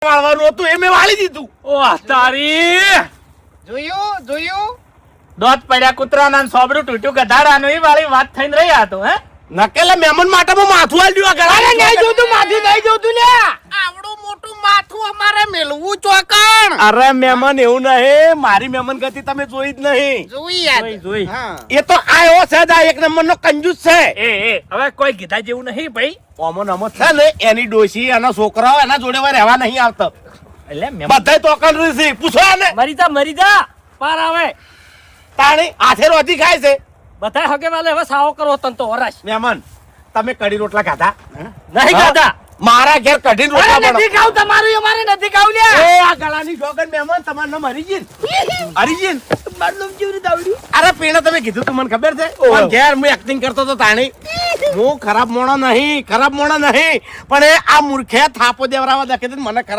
વાળવાનું હતું એ મેં વાળી દીધું. ઓહ તારી જોયું દોત પડ્યા કૂતરાના ને સોબરું તૂટ્યું ગધાડાનું એ વાળી વાત થઈને રહી આ તો હે નકેલા મહેમાન માટે માથું આલ્યું આ અરે નહીં જોતું માથું નહીં જોતું લે આવડું મોટું માથું અમારે મેલવું ચોકણ. અરે મહેમાન એવું નહીં, મારી મહેમાન ગતિ તમે જોઈ જ નહીં. જોઈ યાર જોઈ હા એ તો આયો છે જ, આ એક નંબર નો કંજૂસ છે. એ હવે કોઈ કીધા જેવું નહીં ભાઈ. ઓમો નમો છે ને એની ડોશી એના છોકરાઓ એના જોડે વાર રહેવા નહીં આવતો. એટલે બધાય તોકન રીસી પૂછો આને. મરી જા પાર આવે તાણી હાથે રોજી ખાય છે. બધા હગે વાલે હવે સાવો કરો તન તો હરાશ મહેમાન તમે કઢી રોટલા ખાધા? નહીં હા? ખાધા. મારા ઘેર કઢી રોટલા અરે બનો. નથી ખાવું તમારું અમારે નથી ખાવું લે એ આ ગળાની શોગન મહેમાન તમારું નામ હરીજીન. હરીજીન મારું કેવી રીતે આવડ્યું? અરે પેલા તમે કીધું તું મને ખબર છે પણ ઘેર હું એક્ટિંગ કરતો તો તાણી. હું ખરાબ મોણો નહીં પણ એ આ મૂર્ખે થાપો દેવરાવા દે કે મને ખરાબ